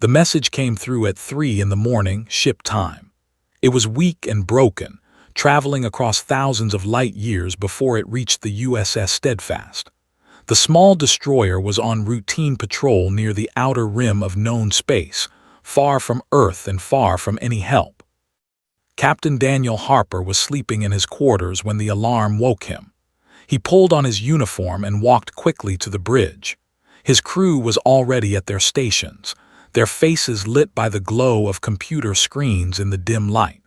The message came through at 3 in the morning, ship time. It was weak and broken, traveling across thousands of light years before it reached the USS Steadfast. The small destroyer was on routine patrol near the outer rim of known space, far from Earth and far from any help. Captain Daniel Harper was sleeping in his quarters when the alarm woke him. He pulled on his uniform and walked quickly to the bridge. His crew was already at their stations, their faces lit by the glow of computer screens in the dim light.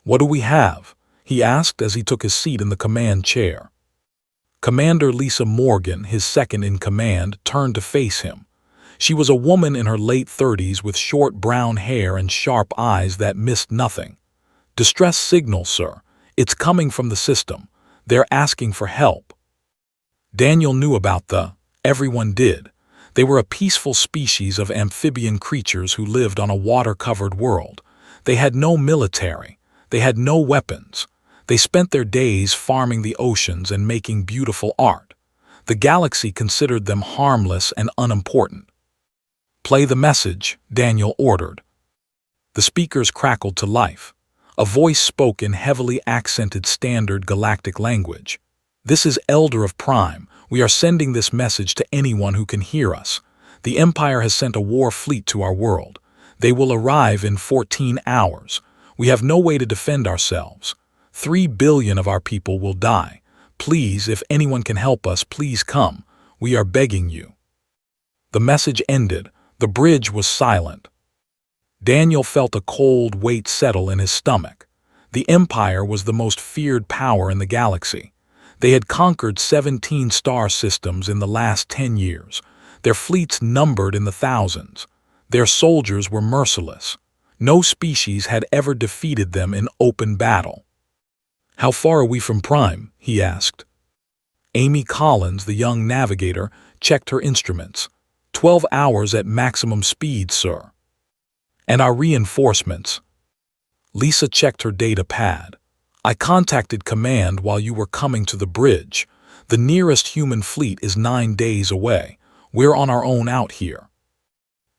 "What do we have?" he asked as he took his seat in the command chair. Commander Lisa Morgan, his second in command, turned to face him. She was a woman in her late 30s with short brown hair and sharp eyes that missed nothing. "Distress signal, sir. It's coming from the system. They're asking for help." Daniel knew about everyone did. They were a peaceful species of amphibian creatures who lived on a water-covered world. They had no military. They had no weapons. They spent their days farming the oceans and making beautiful art. The galaxy considered them harmless and unimportant. "Play the message," Daniel ordered. The speakers crackled to life. A voice spoke in heavily accented standard galactic language. "This is Elder of Prime. We are sending this message to anyone who can hear us. The Empire has sent a war fleet to our world. They will arrive in 14 hours. We have no way to defend ourselves. 3 billion of our people will die. Please, if anyone can help us, please come. We are begging you." The message ended. The bridge was silent. Daniel felt a cold weight settle in his stomach. The Empire was the most feared power in the galaxy. They had conquered 17 star systems in the last 10 years. Their fleets numbered in the thousands. Their soldiers were merciless. No species had ever defeated them in open battle. "How far are we from Prime?" he asked. Amy Collins, the young navigator, checked her instruments. 12 hours at maximum speed, sir." "And our reinforcements?" Lisa checked her data pad. "I contacted command while you were coming to the bridge. The nearest human fleet is 9 days away. We're on our own out here."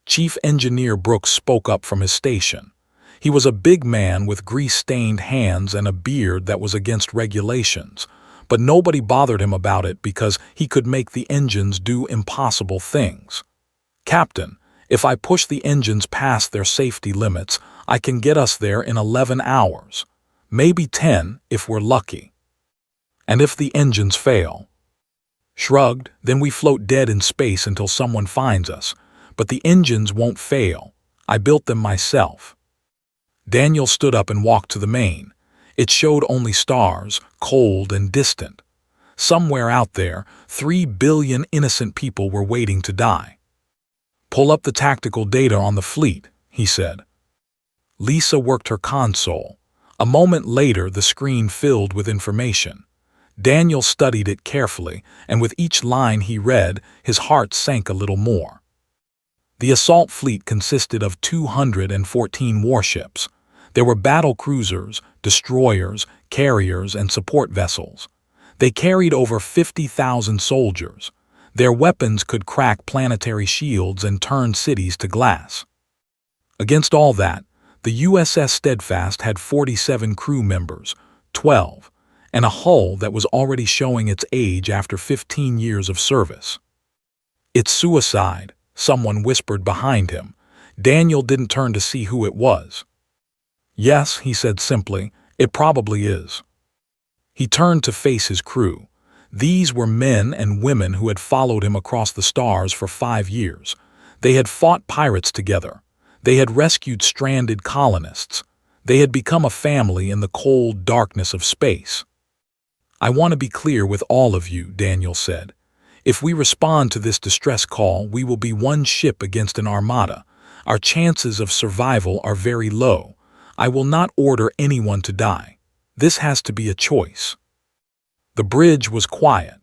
Chief Engineer Brooks spoke up from his station. He was a big man with grease-stained hands and a beard that was against regulations, but nobody bothered him about it because he could make the engines do impossible things. "Captain, if I push the engines past their safety limits, I can get us there in 11 hours. Maybe 10 if we're lucky." "And if the engines fail?" Shrugged, "Then we float dead in space until someone finds us. But the engines won't fail. I built them myself." Daniel stood up and walked to the main. It showed only stars, cold and distant. Somewhere out there, 3 billion innocent people were waiting to die. "Pull up the tactical data on the fleet," he said. Lisa worked her console. A moment later, the screen filled with information. Daniel studied it carefully, and with each line he read, his heart sank a little more. The assault fleet consisted of 214 warships. There were battle cruisers, destroyers, carriers, and support vessels. They carried over 50,000 soldiers. Their weapons could crack planetary shields and turn cities to glass. Against all that, the USS Steadfast had 47 crew members, 12, and a hull that was already showing its age after 15 years of service. "It's suicide," someone whispered behind him. Daniel didn't turn to see who it was. "Yes," he said simply, "it probably is." He turned to face his crew. These were men and women who had followed him across the stars for 5 years. They had fought pirates together. They had rescued stranded colonists. They had become a family in the cold darkness of space. "I want to be clear with all of you," Daniel said. "If we respond to this distress call, we will be one ship against an armada. Our chances of survival are very low. I will not order anyone to die. This has to be a choice." The bridge was quiet.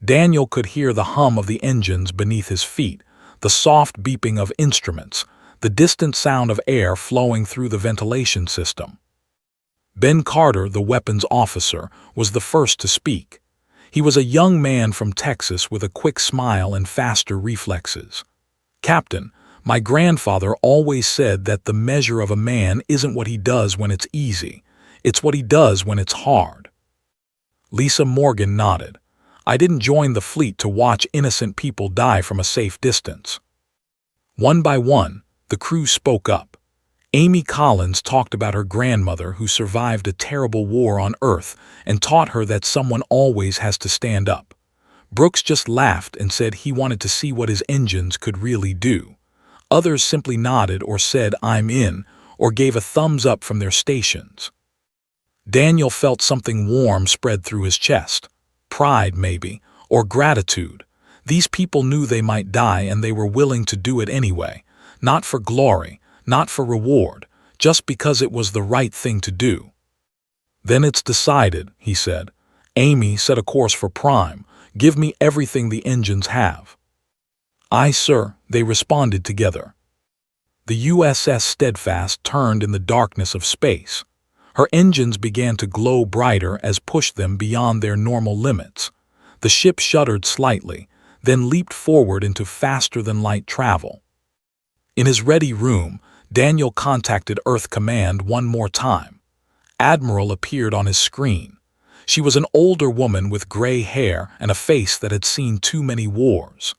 Daniel could hear the hum of the engines beneath his feet, the soft beeping of instruments, the distant sound of air flowing through the ventilation system. Ben Carter, the weapons officer, was the first to speak. He was a young man from Texas with a quick smile and faster reflexes. "Captain, My grandfather always said that the measure of a man isn't what he does when it's easy, it's what he does when it's hard. Lisa Morgan nodded. I didn't join the fleet to watch innocent people die from a safe distance. One by one, the crew spoke up. Amy Collins talked about her grandmother who survived a terrible war on Earth and taught her that someone always has to stand up. Brooks just laughed and said he wanted to see what his engines could really do. Others simply nodded or said, "I'm in," or gave a thumbs up from their stations. Daniel felt something warm spread through his chest. Pride, maybe, or gratitude. These people knew they might die and they were willing to do it anyway. Not for glory, not for reward, just because it was the right thing to do. "Then it's decided," he said. "Amy, set a course for Prime. Give me everything the engines have." "Aye, sir," they responded together. The USS Steadfast turned in the darkness of space. Her engines began to glow brighter as pushed them beyond their normal limits. The ship shuddered slightly, then leaped forward into faster-than-light travel. In his ready room, Daniel contacted Earth Command one more time. Admiral appeared on his screen. She was an older woman with gray hair and a face that had seen too many wars.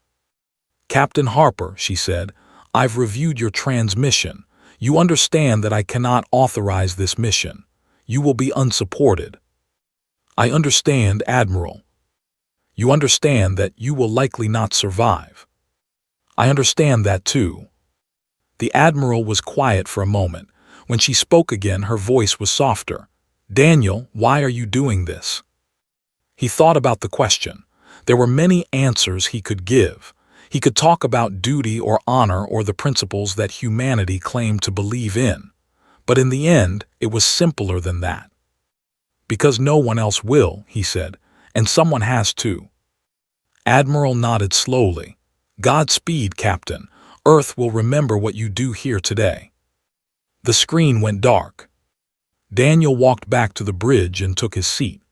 "Captain Harper," she said, "I've reviewed your transmission. You understand that I cannot authorize this mission. You will be unsupported." "I understand, Admiral." "You understand that you will likely not survive." "I understand that too." The Admiral was quiet for a moment. When she spoke again, her voice was softer. "Daniel, why are you doing this?" He thought about the question. There were many answers he could give. He could talk about duty or honor or the principles that humanity claimed to believe in. But in the end, it was simpler than that. "Because no one else will," he said, "and someone has to." Admiral nodded slowly. "Godspeed, Captain. Earth will remember what you do here today." The screen went dark. Daniel walked back to the bridge and took his seat.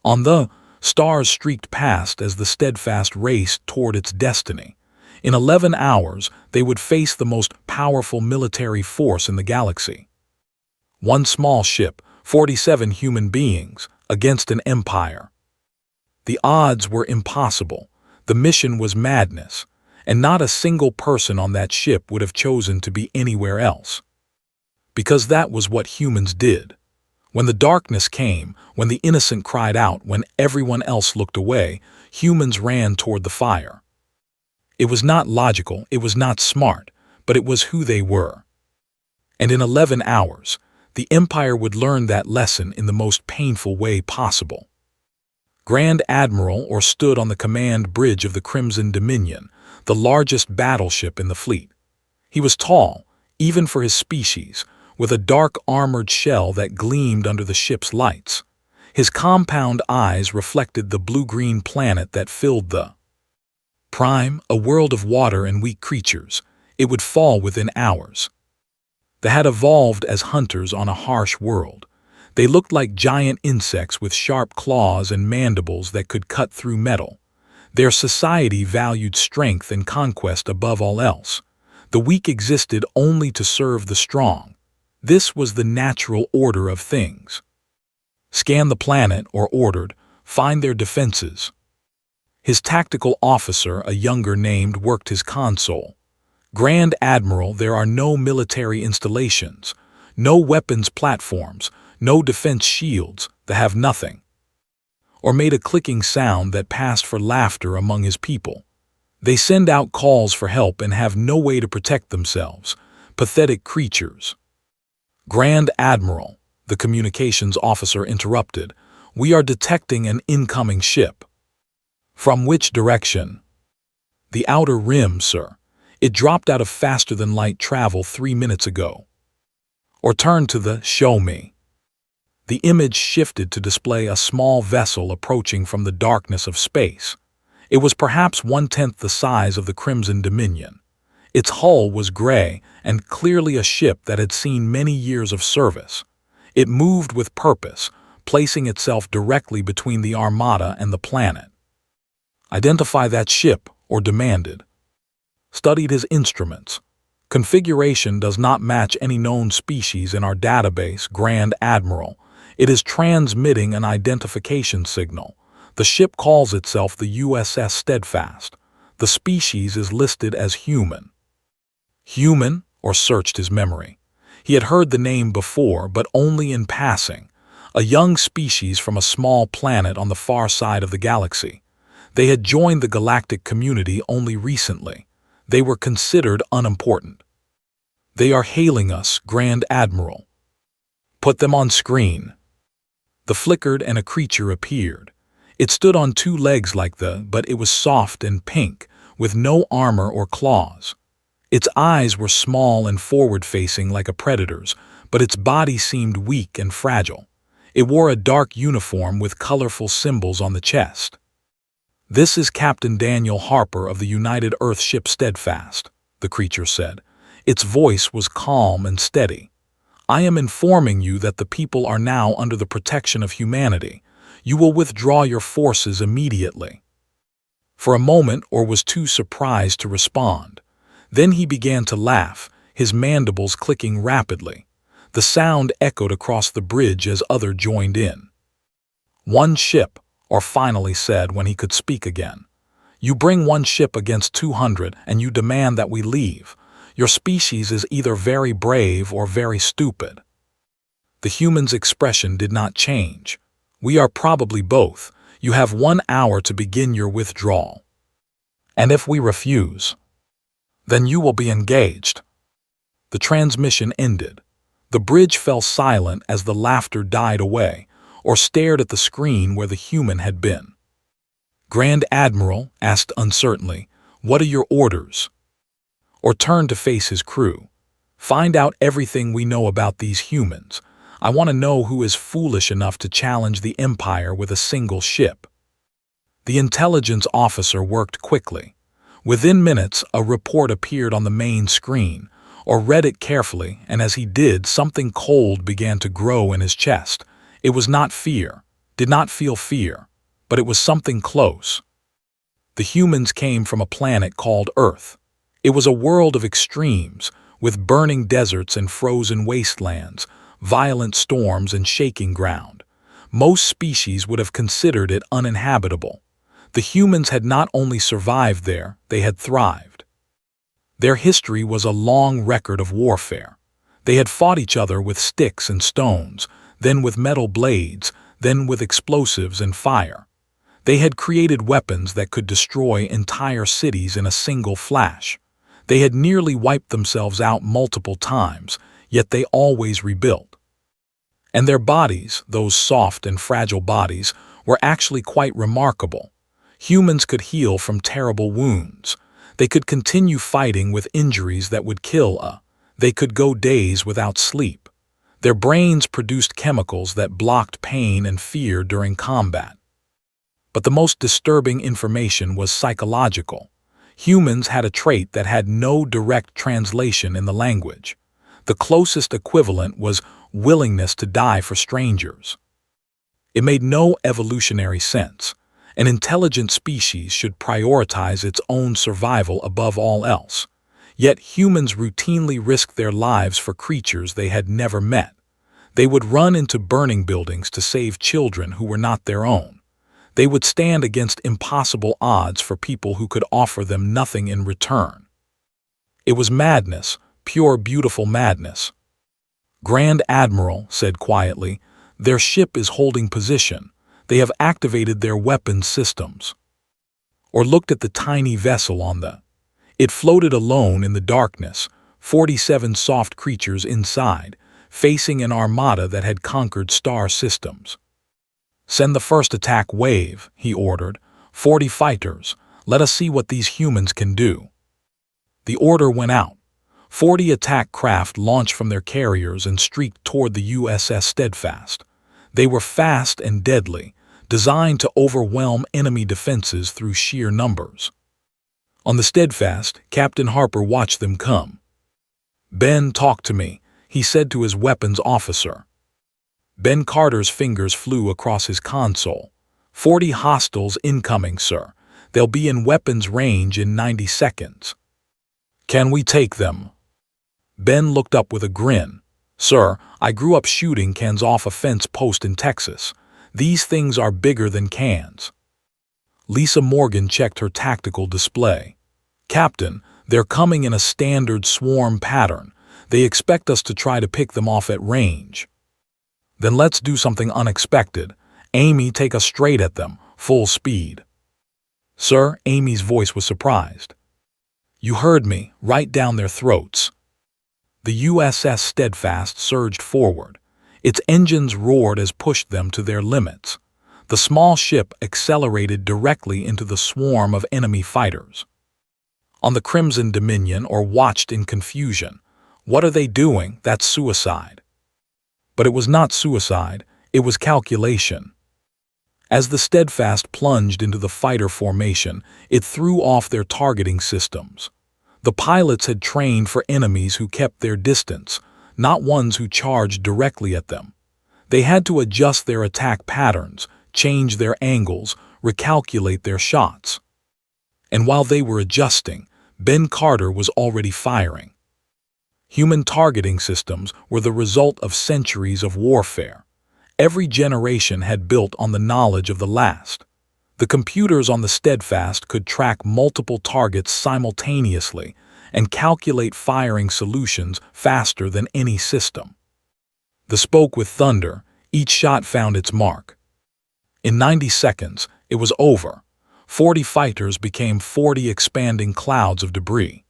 On the stars streaked past as the Steadfast raced toward its destiny. In 11 hours, they would face the most powerful military force in the galaxy. One small ship, 47 human beings, against an empire. The odds were impossible. The mission was madness, and not a single person on that ship would have chosen to be anywhere else. Because that was what humans did. When the darkness came, when the innocent cried out, when everyone else looked away, humans ran toward the fire. It was not logical, it was not smart, but it was who they were. And in 11 hours, the Empire would learn that lesson in the most painful way possible. Grand Admiral or stood on the command bridge of the Crimson Dominion, the largest battleship in the fleet. He was tall, even for his species, with a dark armored shell that gleamed under the ship's lights. His compound eyes reflected the blue-green planet that filled the Prime, a world of water and weak creatures. It would fall within hours. They had evolved as hunters on a harsh world. They looked like giant insects with sharp claws and mandibles that could cut through metal. Their society valued strength and conquest above all else. The weak existed only to serve the strong. This was the natural order of things. "Scan the planet," or ordered, "find their defenses." His tactical officer, a younger named, worked his console. "Grand Admiral, there are no military installations, no weapons platforms, no defense shields, they have nothing." Or made a clicking sound that passed for laughter among his people. "They send out calls for help and have no way to protect themselves. Pathetic creatures." "Grand Admiral," the communications officer interrupted, "we are detecting an incoming ship." "From which direction?" "The outer rim, sir. It dropped out of faster-than-light travel 3 minutes ago." "Or turn to the show me." The image shifted to display a small vessel approaching from the darkness of space. It was perhaps 1/10 the size of the Crimson Dominion. Its hull was gray and clearly a ship that had seen many years of service. It moved with purpose, placing itself directly between the Armada and the planet. "Identify that ship," or demanded. Studied his instruments. Configuration does not match any known species in our database, Grand Admiral. It is transmitting an identification signal. The ship calls itself the USS Steadfast. The species is listed as human. Human, or searched his memory. He had heard the name before, but only in passing. A young species from a small planet on the far side of the galaxy. They had joined the galactic community only recently. They were considered unimportant. They are hailing us, Grand Admiral. Put them on screen. The flickered and a creature appeared. It stood on two legs but it was soft and pink, with no armor or claws. Its eyes were small and forward-facing like a predator's, but its body seemed weak and fragile. It wore a dark uniform with colorful symbols on the chest. "This is Captain Daniel Harper of the United Earth ship Steadfast," the creature said. Its voice was calm and steady. "I am informing you that the people are now under the protection of humanity. You will withdraw your forces immediately." For a moment, Orr was too surprised to respond. Then he began to laugh, his mandibles clicking rapidly. The sound echoed across the bridge as others joined in. "One ship," Orr finally said when he could speak again. "You bring one ship against 200 and you demand that we leave. Your species is either very brave or very stupid." The human's expression did not change. "We are probably both. You have 1 hour to begin your withdrawal. And if we refuse, then you will be engaged." The transmission ended. The bridge fell silent as the laughter died away, or stared at the screen where the human had been. Grand Admiral asked uncertainly, "What are your orders?" Or turned to face his crew. "Find out everything we know about these humans. I want to know who is foolish enough to challenge the Empire with a single ship." The intelligence officer worked quickly. Within minutes, a report appeared on the main screen, or read it carefully, and as he did, something cold began to grow in his chest. It was not fear, did not feel fear, but it was something close. The humans came from a planet called Earth. It was a world of extremes, with burning deserts and frozen wastelands, violent storms and shaking ground. Most species would have considered it uninhabitable. The humans had not only survived there, they had thrived. Their history was a long record of warfare. They had fought each other with sticks and stones, then with metal blades, then with explosives and fire. They had created weapons that could destroy entire cities in a single flash. They had nearly wiped themselves out multiple times, yet they always rebuilt. And their bodies, those soft and fragile bodies, were actually quite remarkable. Humans could heal from terrible wounds. They could continue fighting with injuries that would kill. They could go days without sleep. Their brains produced chemicals that blocked pain and fear during combat. But the most disturbing information was psychological. Humans had a trait that had no direct translation in the language. The closest equivalent was willingness to die for strangers. It made no evolutionary sense. An intelligent species should prioritize its own survival above all else. Yet humans routinely risked their lives for creatures they had never met. They would run into burning buildings to save children who were not their own. They would stand against impossible odds for people who could offer them nothing in return. It was madness, pure beautiful madness. Grand Admiral said quietly, "Their ship is holding position. They have activated their weapons systems." Or looked at the tiny vessel on the. It floated alone in the darkness, 47 soft creatures inside, facing an armada that had conquered star systems. "Send the first attack wave," he ordered. 40 fighters. Let us see what these humans can do." The order went out. 40 attack craft launched from their carriers and streaked toward the USS Steadfast. They were fast and deadly, designed to overwhelm enemy defenses through sheer numbers. On the Steadfast, Captain Harper watched them come. "Ben, talk to me," he said to his weapons officer. Ben Carter's fingers flew across his console. 40 hostiles incoming, sir. They'll be in weapons range in 90 seconds. Can we take them? Ben looked up with a grin. "Sir, I grew up shooting cans off a fence post in Texas. These things are bigger than cans." Lisa Morgan checked her tactical display. "Captain, they're coming in a standard swarm pattern. They expect us to try to pick them off at range." "Then let's do something unexpected. Amy, take us straight at them, full speed." "Sir," Amy's voice was surprised. "You heard me, right down their throats." The USS Steadfast surged forward. Its engines roared as pushed them to their limits. The small ship accelerated directly into the swarm of enemy fighters. On the Crimson Dominion or watched in confusion. "What are they doing? That's suicide." But it was not suicide, it was calculation. As the Steadfast plunged into the fighter formation, it threw off their targeting systems. The pilots had trained for enemies who kept their distance, not ones who charged directly at them. They had to adjust their attack patterns, change their angles, recalculate their shots. And while they were adjusting, Ben Carter was already firing. Human targeting systems were the result of centuries of warfare. Every generation had built on the knowledge of the last. The computers on the Steadfast could track multiple targets simultaneously and calculate firing solutions faster than any system. They spoke with thunder, each shot found its mark. In 90 seconds, it was over. 40 fighters became 40 expanding clouds of debris.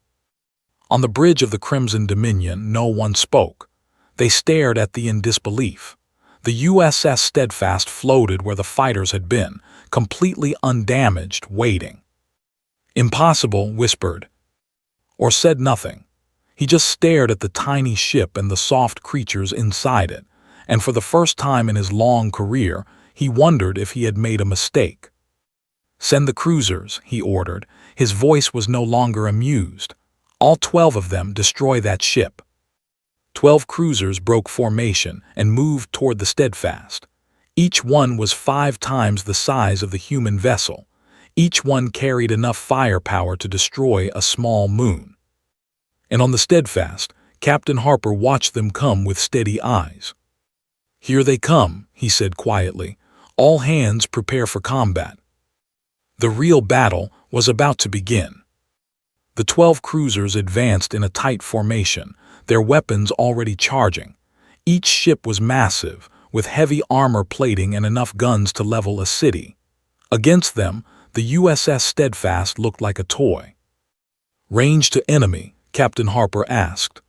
On the bridge of the Crimson Dominion, no one spoke. They stared at the in disbelief. The USS Steadfast floated where the fighters had been, completely undamaged, waiting. "Impossible," whispered. Or said nothing. He just stared at the tiny ship and the soft creatures inside it, and for the first time in his long career, he wondered if he had made a mistake. "Send the cruisers," he ordered. His voice was no longer amused. "All 12 of them, destroy that ship." 12 cruisers broke formation and moved toward the Steadfast. Each one was 5 times the size of the human vessel. Each one carried enough firepower to destroy a small moon. And on the Steadfast, Captain Harper watched them come with steady eyes. "Here they come," he said quietly. "All hands prepare for combat." The real battle was about to begin. The 12 cruisers advanced in a tight formation, their weapons already charging. Each ship was massive, with heavy armor plating and enough guns to level a city. Against them, the USS Steadfast looked like a toy. "Range to enemy?" Captain Harper asked.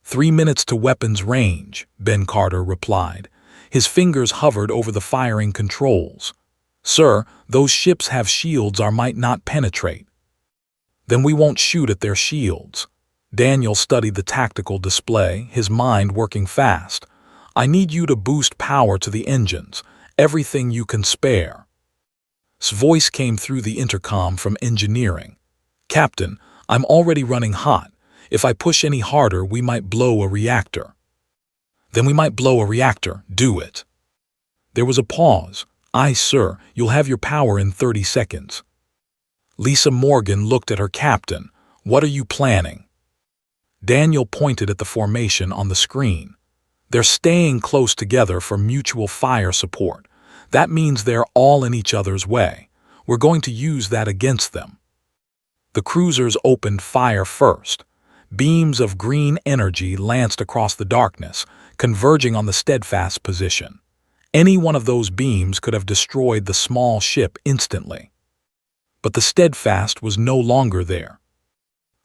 3 minutes to weapons range," Ben Carter replied. His fingers hovered over the firing controls. "Sir, those ships have shields our might not penetrate." "Then we won't shoot at their shields." Daniel studied the tactical display, his mind working fast. "I need you to boost power to the engines, everything you can spare." His voice came through the intercom from engineering. "Captain, I'm already running hot. If I push any harder, we might blow a reactor." "Then we might blow a reactor. Do it." There was a pause. "Aye, sir, you'll have your power in 30 seconds." Lisa Morgan looked at her captain. "What are you planning?" Daniel pointed at the formation on the screen. "They're staying close together for mutual fire support. That means they're all in each other's way. We're going to use that against them." The cruisers opened fire first. Beams of green energy lanced across the darkness, converging on the Steadfast position. Any one of those beams could have destroyed the small ship instantly. But the Steadfast was no longer there.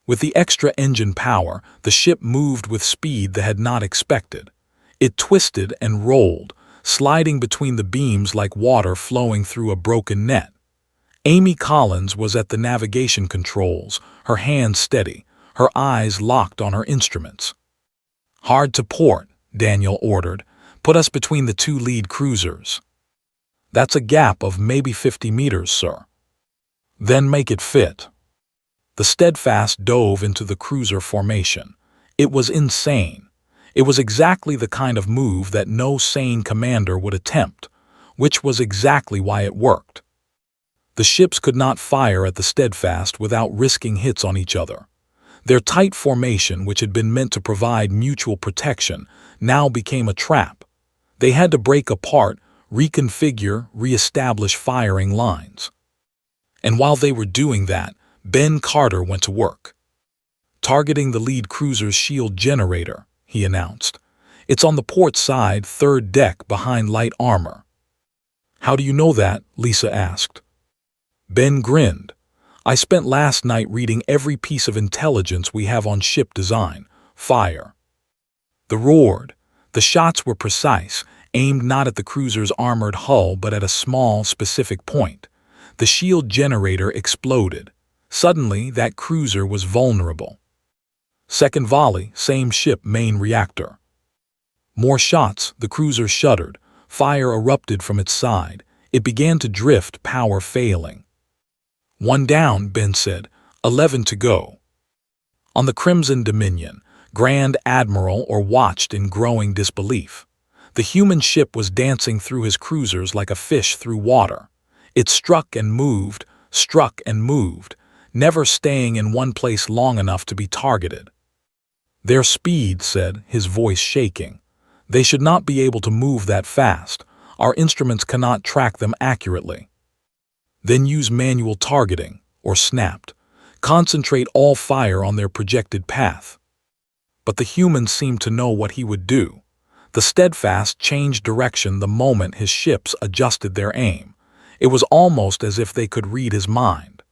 With the extra engine power, the ship moved with speed they had not expected. It twisted and rolled, sliding between the beams like water flowing through a broken net. Amy Collins was at the navigation controls, her hands steady, her eyes locked on her instruments. "Hard to port," Daniel ordered. "Put us between the 2 lead cruisers." "That's a gap of maybe 50 meters, sir." "Then make it fit." The Steadfast dove into the cruiser formation. It was insane. It was exactly the kind of move that no sane commander would attempt, which was exactly why it worked. The ships could not fire at the Steadfast without risking hits on each other. Their tight formation, which had been meant to provide mutual protection, now became a trap. They had to break apart, reconfigure, re-establish firing lines. And while they were doing that, Ben Carter went to work. "Targeting the lead cruiser's shield generator," he announced. "It's on the port side, third deck, behind light armor." "How do you know that?" Lisa asked. Ben grinned. "I spent last night reading every piece of intelligence we have on ship design. Fire." The roared. The shots were precise, aimed not at the cruiser's armored hull but at a small, specific point. The shield generator exploded. Suddenly, that cruiser was vulnerable. Second volley, same ship, main reactor. More shots, the cruiser shuddered. Fire erupted from its side. It began to drift, power failing. "One down," Ben said. 11 to go. On the Crimson Dominion, Grand Admiral watched in growing disbelief. The human ship was dancing through his cruisers like a fish through water. It struck and moved, never staying in one place long enough to be targeted. "Their speed," said, his voice shaking. "They should not be able to move that fast. Our instruments cannot track them accurately." "Then use manual targeting," or snapped. "Concentrate all fire on their projected path." But the humans seemed to know what he would do. The Steadfast changed direction the moment his ships adjusted their aim. It was almost as if they could read his mind.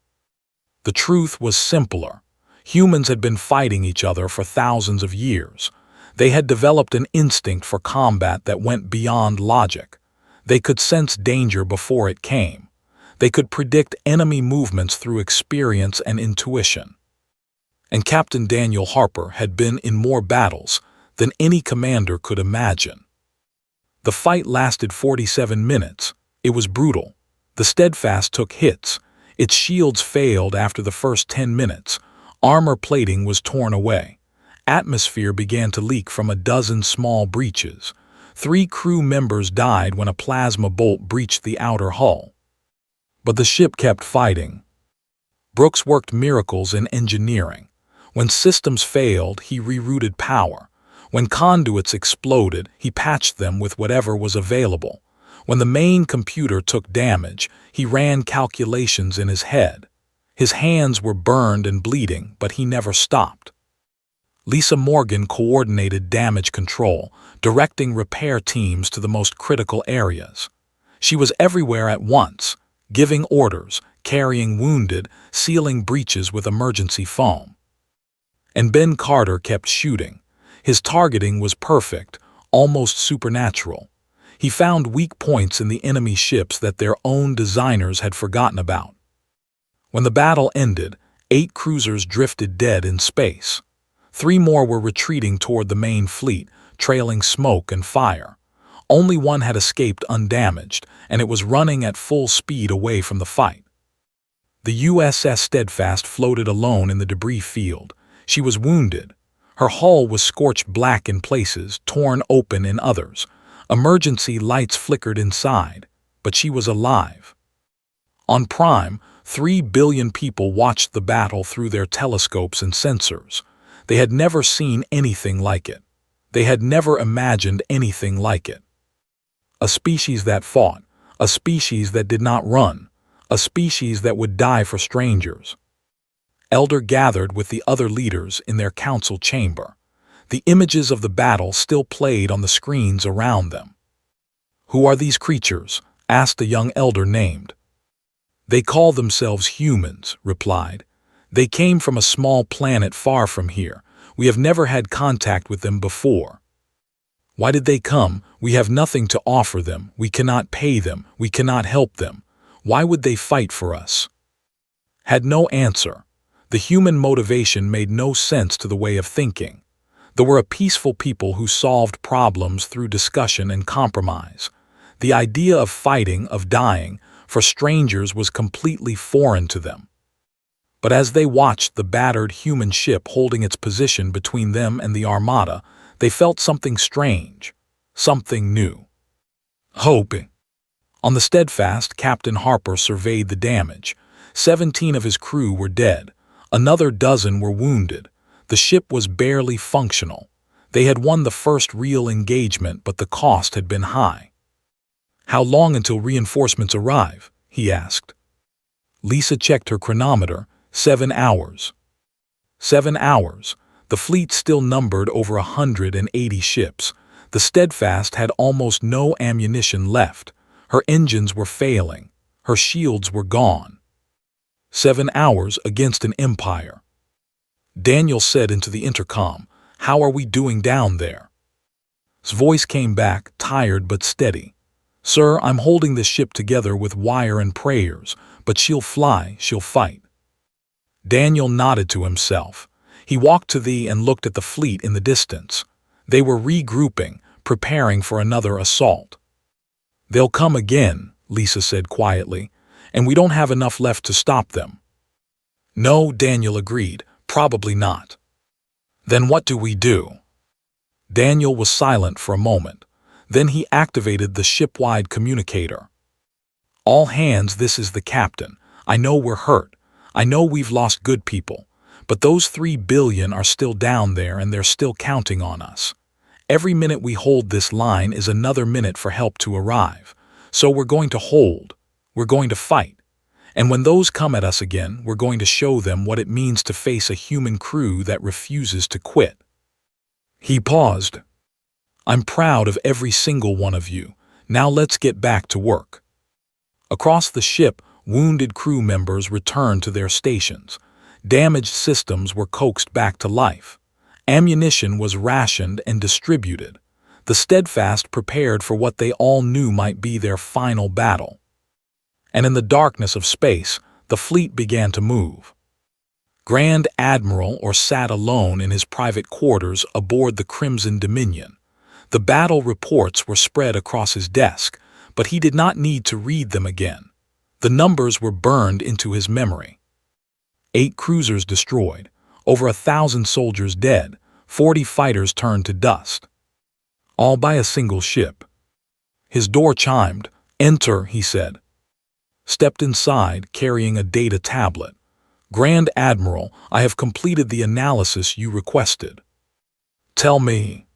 The truth was simpler. Humans had been fighting each other for thousands of years. They had developed an instinct for combat that went beyond logic. They could sense danger before it came. They could predict enemy movements through experience and intuition. And Captain Daniel Harper had been in more battles than any commander could imagine. The fight lasted 47 minutes. It was brutal. The Steadfast took hits. Its shields failed after the first 10 minutes. Armor plating was torn away. Atmosphere began to leak from a dozen small breaches. 3 crew members died when a plasma bolt breached the outer hull. But the ship kept fighting. Brooks worked miracles in engineering. When systems failed, he rerouted power. When conduits exploded, he patched them with whatever was available. When the main computer took damage, he ran calculations in his head. His hands were burned and bleeding, but he never stopped. Lisa Morgan coordinated damage control, directing repair teams to the most critical areas. She was everywhere at once, giving orders, carrying wounded, sealing breaches with emergency foam. And Ben Carter kept shooting. His targeting was perfect, almost supernatural. He found weak points in the enemy ships that their own designers had forgotten about. When the battle ended, 8 cruisers drifted dead in space. 3 more were retreating toward the main fleet, trailing smoke and fire. Only one had escaped undamaged, and it was running at full speed away from the fight. The USS Steadfast floated alone in the debris field. She was wounded. Her hull was scorched black in places, torn open in others. Emergency lights flickered inside, but she was alive. On Prime, 3 billion people watched the battle through their telescopes and sensors. They had never seen anything like it. They had never imagined anything like it. A species that fought, a species that did not run, a species that would die for strangers. Elder gathered with the other leaders in their council chamber. The images of the battle still played on the screens around them. "Who are these creatures?" asked the young elder named. "They call themselves humans," replied. "They came from a small planet far from here. We have never had contact with them before." "Why did they come? We have nothing to offer them. We cannot pay them. We cannot help them. Why would they fight for us?" Had no answer. The human motivation made no sense to the way of thinking. They were a peaceful people who solved problems through discussion and compromise. The idea of fighting, of dying, for strangers was completely foreign to them. But as they watched the battered human ship holding its position between them and the Armada, they felt something strange, something new. Hoping. On the Steadfast, Captain Harper surveyed the damage. 17 of his crew were dead. Another dozen were wounded. The ship was barely functional. They had won the first real engagement, but the cost had been high. "How long until reinforcements arrive?" he asked. Lisa checked her chronometer. 7 hours. 7 hours. The fleet still numbered over 180 ships. The Steadfast had almost no ammunition left. Her engines were failing. Her shields were gone. 7 hours against an empire. Daniel said into the intercom, "How are we doing down there?" His voice came back, tired but steady. "Sir, I'm holding this ship together with wire and prayers, but she'll fly, she'll fight." Daniel nodded to himself. He walked to the and looked at the fleet in the distance. They were regrouping, preparing for another assault. "They'll come again," Lisa said quietly, "and we don't have enough left to stop them." "No," Daniel agreed, "probably not." "Then what do we do?" Daniel was silent for a moment. Then he activated the ship-wide communicator. "All hands, this is the captain. I know we're hurt. I know we've lost good people. But those 3 billion are still down there and they're still counting on us. Every minute we hold this line is another minute for help to arrive. So we're going to hold. We're going to fight. And when those come at us again, we're going to show them what it means to face a human crew that refuses to quit." He paused. "I'm proud of every single one of you. Now let's get back to work." Across the ship, wounded crew members returned to their stations. Damaged systems were coaxed back to life. Ammunition was rationed and distributed. The Steadfast prepared for what they all knew might be their final battle. And in the darkness of space, the fleet began to move. Grand Admiral sat alone in his private quarters aboard the Crimson Dominion. The battle reports were spread across his desk, but he did not need to read them again. The numbers were burned into his memory. 8 cruisers destroyed, over 1,000 soldiers dead, 40 fighters turned to dust. All by a single ship. His door chimed. "Enter," he said. Stepped inside, carrying a data tablet. "Grand Admiral, I have completed the analysis you requested." "Tell me."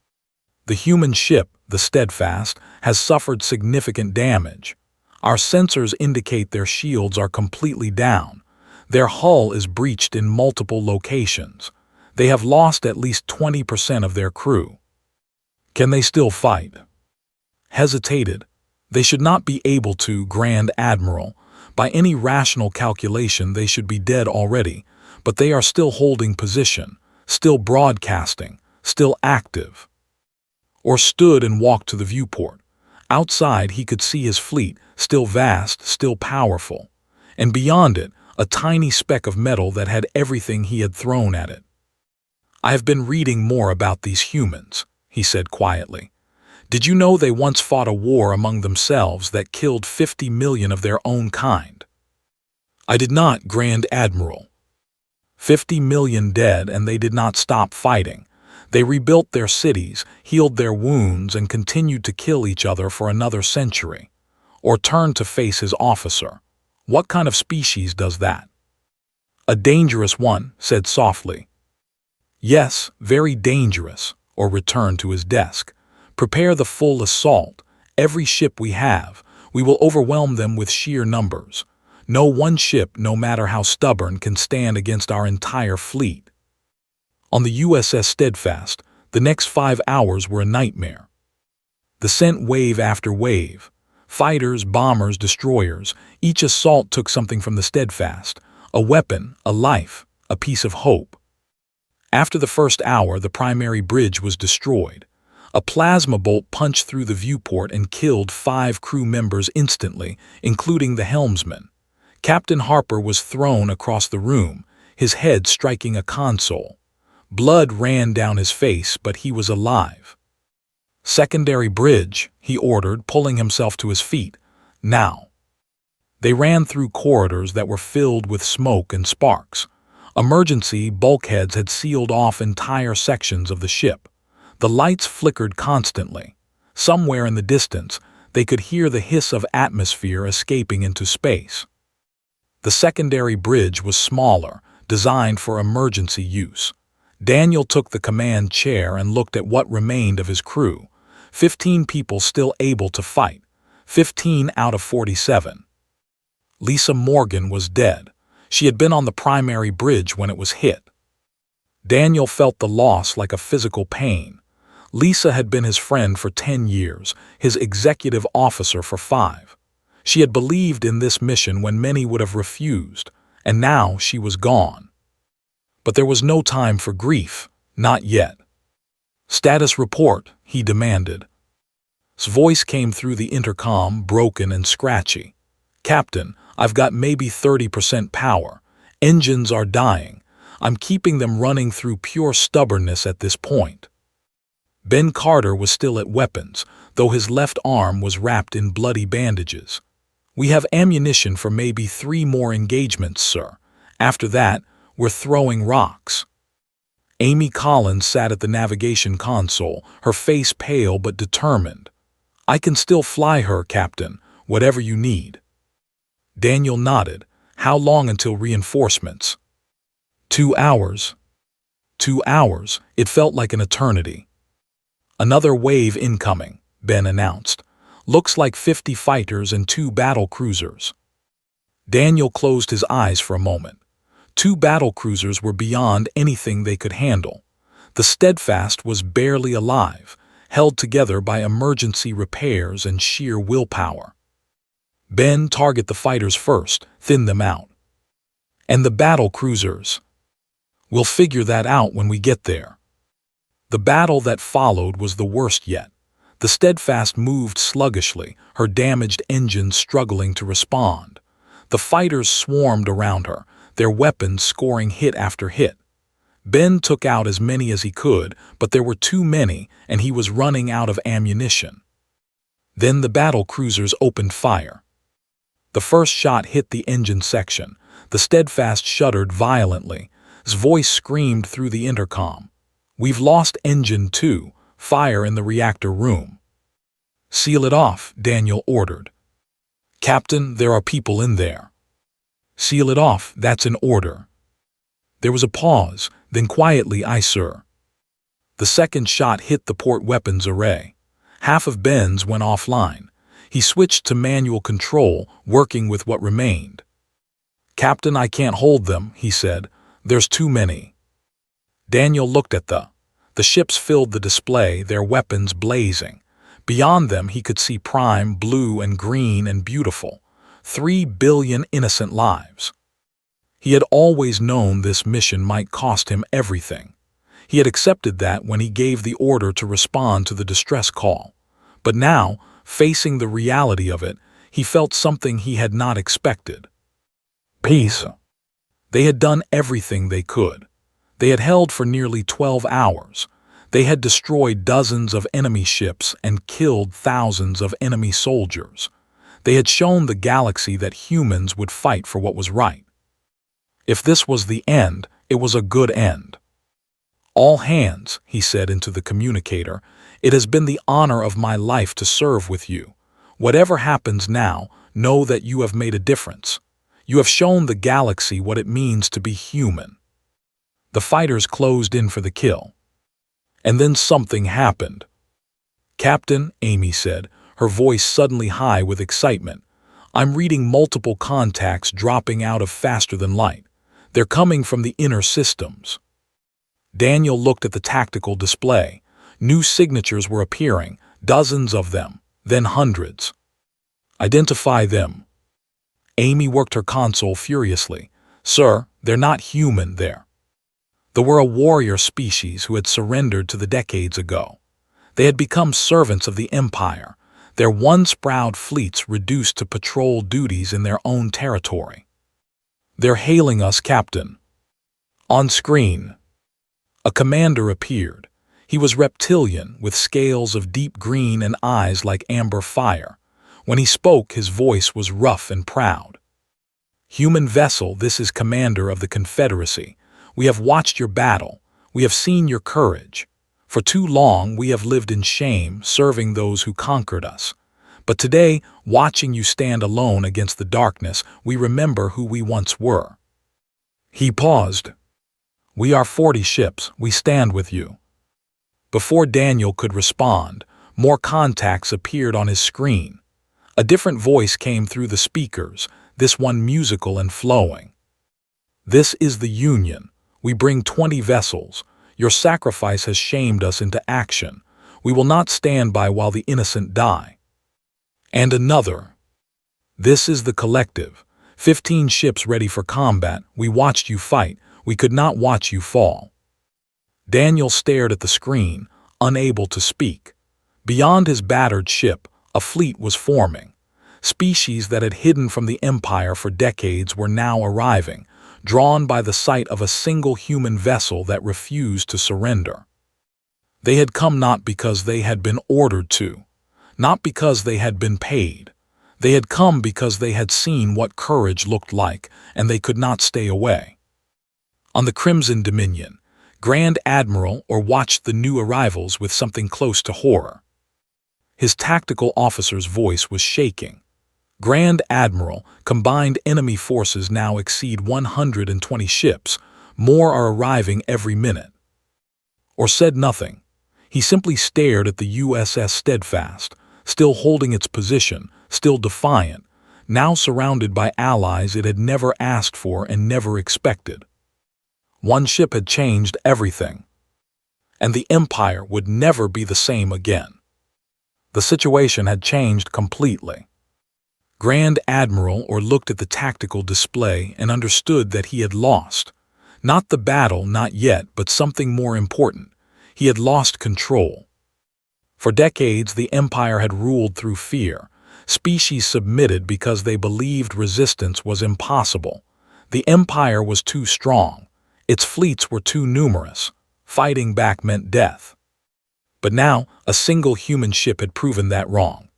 "The human ship, the Steadfast, has suffered significant damage. Our sensors indicate their shields are completely down. Their hull is breached in multiple locations. They have lost at least 20% of their crew." "Can they still fight?" Hesitated. "They should not be able to, Grand Admiral. By any rational calculation they should be dead already, but they are still holding position, still broadcasting, still active." Or stood and walked to the viewport. Outside he could see his fleet, still vast, still powerful. And beyond it, a tiny speck of metal that had everything he had thrown at it. "I have been reading more about these humans," he said quietly. "Did you know they once fought a war among themselves that killed 50 million of their own kind?" "I did not, Grand Admiral." 50 million dead, and they did not stop fighting. They rebuilt their cities, healed their wounds, and continued to kill each other for another century. Or turned to face his officer. "What kind of species does that?" "A dangerous one," said softly. "Yes, very dangerous," or returned to his desk. "Prepare the full assault. Every ship we have, we will overwhelm them with sheer numbers. No one ship, no matter how stubborn, can stand against our entire fleet." On the USS Steadfast, the next 5 hours were a nightmare. The sent wave after wave. Fighters, bombers, destroyers. Each assault took something from the Steadfast. A weapon, a life, a piece of hope. After the first hour, the primary bridge was destroyed. A plasma bolt punched through the viewport and killed 5 crew members instantly, including the helmsman. Captain Harper was thrown across the room, his head striking a console. Blood ran down his face, but he was alive. "Secondary bridge," he ordered, pulling himself to his feet. "Now." They ran through corridors that were filled with smoke and sparks. Emergency bulkheads had sealed off entire sections of the ship. The lights flickered constantly. Somewhere in the distance, they could hear the hiss of atmosphere escaping into space. The secondary bridge was smaller, designed for emergency use. Daniel took the command chair and looked at what remained of his crew. 15 people still able to fight. 15 out of 47. Lisa Morgan was dead. She had been on the primary bridge when it was hit. Daniel felt the loss like a physical pain. Lisa had been his friend for 10 years, his executive officer for 5. She had believed in this mission when many would have refused, and now she was gone. But there was no time for grief, not yet. "Status report," he demanded. His voice came through the intercom, broken and scratchy. "Captain, I've got maybe 30% power. Engines are dying. I'm keeping them running through pure stubbornness at this point." Ben Carter was still at weapons, though his left arm was wrapped in bloody bandages. "We have ammunition for maybe 3 more engagements, sir. After that, we're throwing rocks." Amy Collins sat at the navigation console, her face pale but determined. "I can still fly her, Captain, whatever you need." Daniel nodded. "How long until reinforcements?" 2 hours. 2 hours. It felt like an eternity. "Another wave incoming," Ben announced. "Looks like 50 fighters and 2 battle cruisers." Daniel closed his eyes for a moment. 2 battle cruisers were beyond anything they could handle. The Steadfast was barely alive, held together by emergency repairs and sheer willpower. "Ben, target the fighters first, thin them out." "And the battle cruisers?" "We'll figure that out when we get there." The battle that followed was the worst yet. The Steadfast moved sluggishly, her damaged engines struggling to respond. The fighters swarmed around her, their weapons scoring hit after hit. Ben took out as many as he could, but there were too many, and he was running out of ammunition. Then the battle cruisers opened fire. The first shot hit the engine section. The Steadfast shuddered violently. His voice screamed through the intercom. "We've lost engine 2. Fire in the reactor room." "Seal it off," Daniel ordered. "Captain, there are people in there." "Seal it off, that's an order." There was a pause, then quietly, "Aye, sir." The second shot hit the port weapons array. Half of Ben's went offline. He switched to manual control, working with what remained. "Captain, I can't hold them," he said. "There's too many." Daniel looked at the ships filled the display, their weapons blazing. Beyond them he could see prime, blue and green and beautiful. 3 billion innocent lives. He had always known this mission might cost him everything. He had accepted that when he gave the order to respond to the distress call. But now, facing the reality of it, he felt something he had not expected. Peace. They had done everything they could. They had held for nearly 12 hours. They had destroyed dozens of enemy ships and killed thousands of enemy soldiers. They had shown the galaxy that humans would fight for what was right. If this was the end, it was a good end. "All hands," he said into the communicator, "it has been the honor of my life to serve with you. Whatever happens now, know that you have made a difference. You have shown the galaxy what it means to be human." The fighters closed in for the kill. And then something happened. "Captain," Amy said, her voice suddenly high with excitement, "I'm reading multiple contacts dropping out of faster than light. They're coming from the inner systems." Daniel looked at the tactical display. New signatures were appearing, dozens of them, then hundreds. "Identify them." Amy worked her console furiously. "Sir, they're not human there." They were a warrior species who had surrendered to the decades ago. They had become servants of the Empire, their once-proud fleets reduced to patrol duties in their own territory. "They're hailing us, Captain." On screen, a commander appeared. He was reptilian, with scales of deep green and eyes like amber fire. When he spoke, his voice was rough and proud. "Human vessel, this is Commander of the Confederacy. We have watched your battle. We have seen your courage. For too long we have lived in shame, serving those who conquered us. But today, watching you stand alone against the darkness, we remember who we once were." He paused. "We are 40 ships, we stand with you." Before Daniel could respond, more contacts appeared on his screen. A different voice came through the speakers, this one musical and flowing. "This is the Union. We bring 20 vessels. Your sacrifice has shamed us into action. We will not stand by while the innocent die." And another. "This is the Collective. 15 ships ready for combat. We watched you fight. We could not watch you fall." Daniel stared at the screen, unable to speak. Beyond his battered ship, a fleet was forming. Species that had hidden from the Empire for decades were now arriving, drawn by the sight of a single human vessel that refused to surrender. They had come not because they had been ordered to, not because they had been paid. They had come because they had seen what courage looked like, and they could not stay away. On the Crimson Dominion, Grand Admiral watched the new arrivals with something close to horror. His tactical officer's voice was shaking. "Grand Admiral, combined enemy forces now exceed 120 ships. More are arriving every minute." Or said nothing. He simply stared at the USS Steadfast, still holding its position, still defiant, now surrounded by allies it had never asked for and never expected. One ship had changed everything, and the Empire would never be the same again. The situation had changed completely. Grand Admiral looked at the tactical display and understood that he had lost. Not the battle, not yet, but something more important. He had lost control. For decades, the Empire had ruled through fear. Species submitted because they believed resistance was impossible. The Empire was too strong. Its fleets were too numerous. Fighting back meant death. But now, a single human ship had proven that wrong.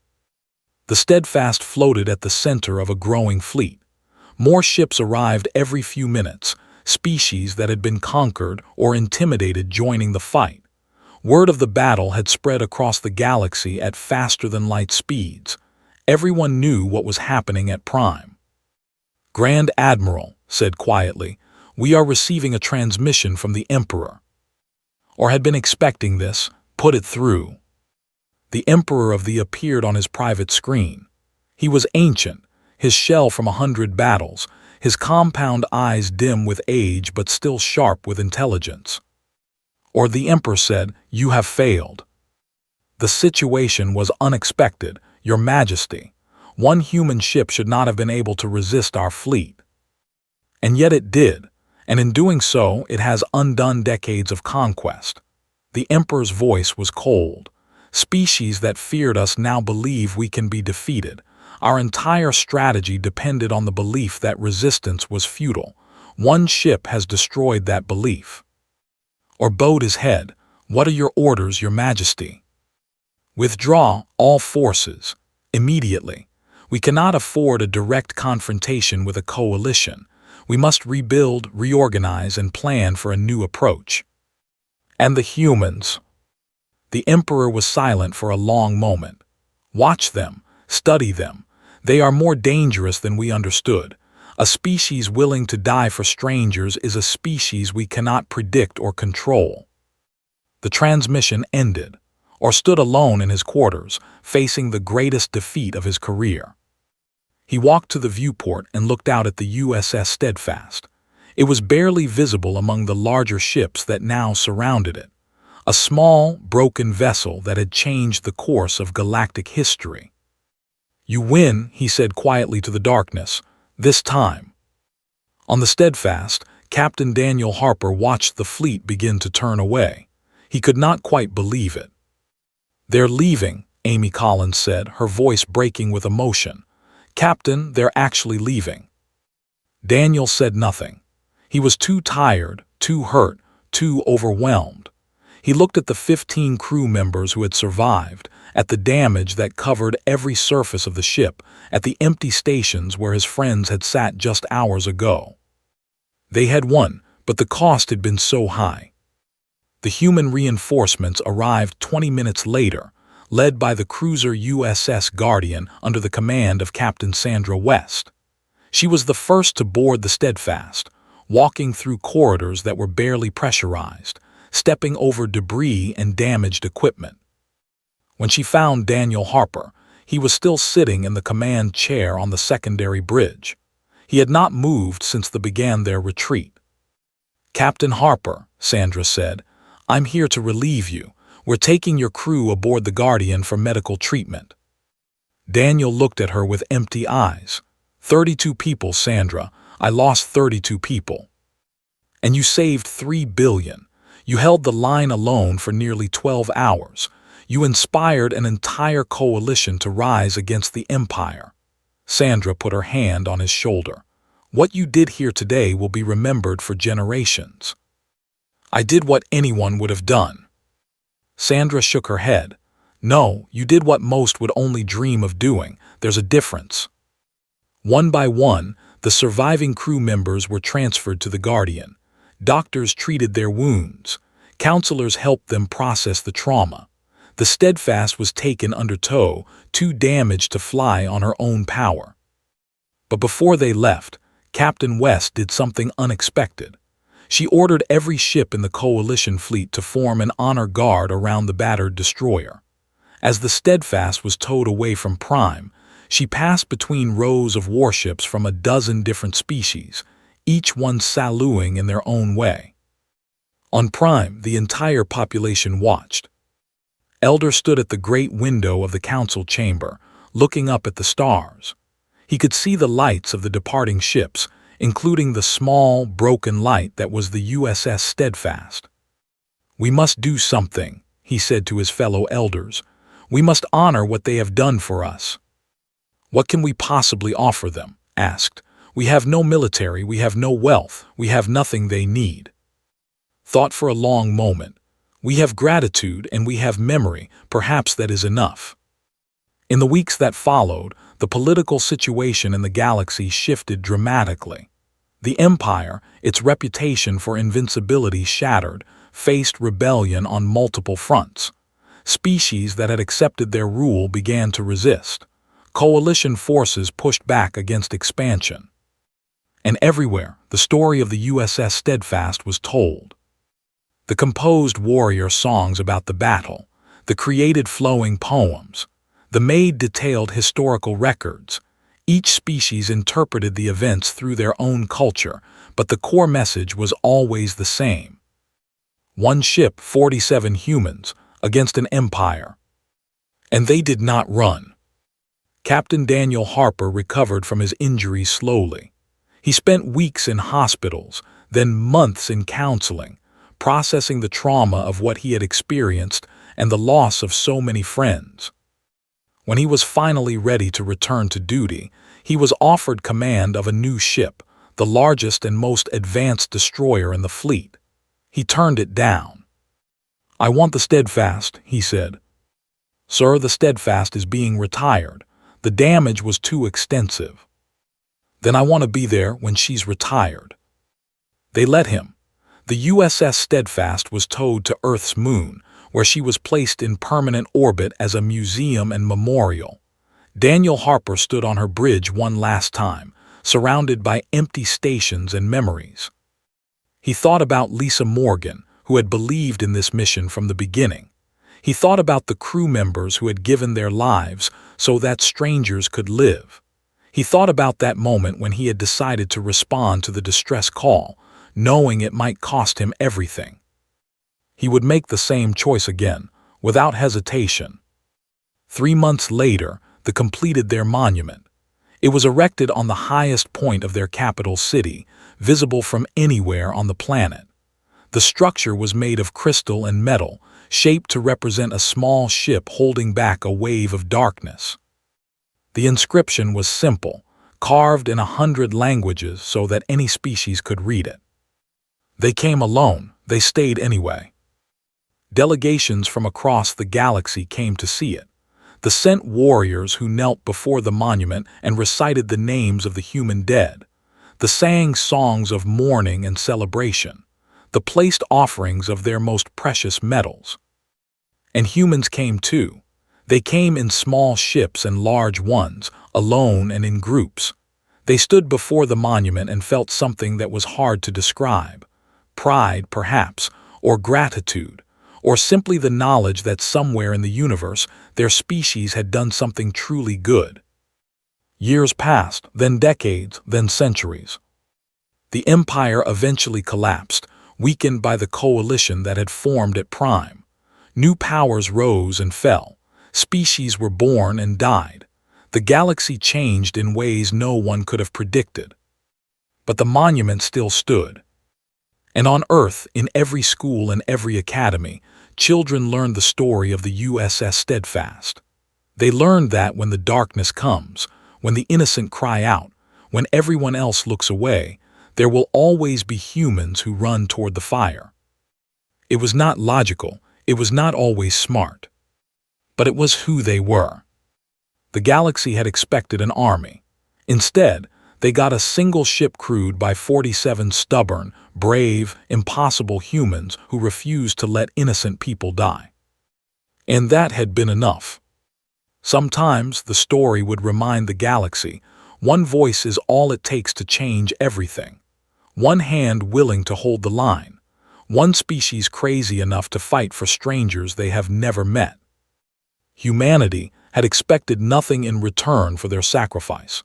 The Steadfast floated at the center of a growing fleet. More ships arrived every few minutes, species that had been conquered or intimidated joining the fight. Word of the battle had spread across the galaxy at faster-than-light speeds. Everyone knew what was happening at Prime. "Grand Admiral," said quietly, "we are receiving a transmission from the Emperor." Or had been expecting this, put it through. The Emperor of the appeared on his private screen. He was ancient, his shell from 100 battles, his compound eyes dim with age but still sharp with intelligence. Or the Emperor said, "You have failed. The situation was unexpected, Your Majesty. One human ship should not have been able to resist our fleet." And yet it did, and in doing so it has undone decades of conquest. The Emperor's voice was cold. "Species that feared us now believe we can be defeated. Our entire strategy depended on the belief that resistance was futile. One ship has destroyed that belief." Or bowed his head. "What are your orders, Your Majesty?" "Withdraw all forces. Immediately. We cannot afford a direct confrontation with a coalition. We must rebuild, reorganize, and plan for a new approach." "And the humans?" The Emperor was silent for a long moment. "Watch them. Study them. They are more dangerous than we understood. A species willing to die for strangers is a species we cannot predict or control." The transmission ended, or stood alone in his quarters, facing the greatest defeat of his career. He walked to the viewport and looked out at the USS Steadfast. It was barely visible among the larger ships that now surrounded it. A small, broken vessel that had changed the course of galactic history. "You win," he said quietly to the darkness, "this time." On the Steadfast, Captain Daniel Harper watched the fleet begin to turn away. He could not quite believe it. "They're leaving," Amy Collins said, her voice breaking with emotion. "Captain, they're actually leaving." Daniel said nothing. He was too tired, too hurt, too overwhelmed. He looked at the 15 crew members who had survived, at the damage that covered every surface of the ship, at the empty stations where his friends had sat just hours ago. They had won, but the cost had been so high. The human reinforcements arrived 20 minutes later, led by the cruiser USS Guardian under the command of Captain Sandra West. She was the first to board the Steadfast, walking through corridors that were barely pressurized, stepping over debris and damaged equipment. When she found Daniel Harper, he was still sitting in the command chair on the secondary bridge. He had not moved since they began their retreat. "Captain Harper," Sandra said, "I'm here to relieve you. We're taking your crew aboard the Guardian for medical treatment." Daniel looked at her with empty eyes. 32 people, Sandra. I lost 32 people. And you saved 3 billion. You held the line alone for nearly 12 hours. You inspired an entire coalition to rise against the Empire. Sandra put her hand on his shoulder. What you did here today will be remembered for generations. I did what anyone would have done. Sandra shook her head. No, you did what most would only dream of doing. There's a difference. One by one, the surviving crew members were transferred to the Guardian. Doctors treated their wounds. Counselors helped them process the trauma. The Steadfast was taken under tow, too damaged to fly on her own power. But before they left, Captain West did something unexpected. She ordered every ship in the Coalition fleet to form an honor guard around the battered destroyer. As the Steadfast was towed away from Prime, she passed between rows of warships from a dozen different species, each one saluting in their own way. On Prime, the entire population watched. Elder stood at the great window of the council chamber, looking up at the stars. He could see the lights of the departing ships, including the small, broken light that was the USS Steadfast. "We must do something," he said to his fellow elders. "We must honor what they have done for us." "What can we possibly offer them?" asked. "We have no military, we have no wealth, we have nothing they need." Thought for a long moment. "We have gratitude and we have memory, perhaps that is enough." In the weeks that followed, the political situation in the galaxy shifted dramatically. The Empire, its reputation for invincibility shattered, faced rebellion on multiple fronts. Species that had accepted their rule began to resist. Coalition forces pushed back against expansion. And everywhere, the story of the USS Steadfast was told. The composed warrior songs about the battle, the created flowing poems, the made detailed historical records. Each species interpreted the events through their own culture, but the core message was always the same. One ship, 47 humans, against an empire. And they did not run. Captain Daniel Harper recovered from his injuries slowly. He spent weeks in hospitals, then months in counseling, processing the trauma of what he had experienced and the loss of so many friends. When he was finally ready to return to duty, he was offered command of a new ship, the largest and most advanced destroyer in the fleet. He turned it down. "I want the Steadfast," he said. "Sir, the Steadfast is being retired. The damage was too extensive." "Then I want to be there when she's retired." They let him. The USS Steadfast was towed to Earth's moon, where she was placed in permanent orbit as a museum and memorial. Daniel Harper stood on her bridge one last time, surrounded by empty stations and memories. He thought about Lisa Morgan, who had believed in this mission from the beginning. He thought about the crew members who had given their lives so that strangers could live. He thought about that moment when he had decided to respond to the distress call, knowing it might cost him everything. He would make the same choice again, without hesitation. 3 months later, they completed their monument. It was erected on the highest point of their capital city, visible from anywhere on the planet. The structure was made of crystal and metal, shaped to represent a small ship holding back a wave of darkness. The inscription was simple, carved in 100 languages so that any species could read it. They came alone, they stayed anyway. Delegations from across the galaxy came to see it. The Scent warriors who knelt before the monument and recited the names of the human dead. The sang songs of mourning and celebration. The placed offerings of their most precious metals. And humans came too. They came in small ships and large ones, alone and in groups. They stood before the monument and felt something that was hard to describe. Pride, perhaps, or gratitude, or simply the knowledge that somewhere in the universe their species had done something truly good. Years passed, then decades, then centuries. The empire eventually collapsed, weakened by the coalition that had formed at Prime. New powers rose and fell. Species were born and died. The galaxy changed in ways no one could have predicted. But the monument still stood. And on Earth, in every school and every academy, children learned the story of the USS Steadfast. They learned that when the darkness comes, when the innocent cry out, when everyone else looks away, there will always be humans who run toward the fire. It was not logical, it was not always smart. But it was who they were. The galaxy had expected an army. Instead, they got a single ship crewed by 47 stubborn, brave, impossible humans who refused to let innocent people die. And that had been enough. Sometimes the story would remind the galaxy, one voice is all it takes to change everything. One hand willing to hold the line. One species crazy enough to fight for strangers they have never met. Humanity had expected nothing in return for their sacrifice.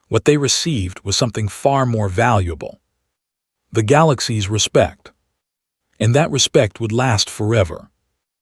What they received was something far more valuable. The galaxy's respect. And that respect would last forever.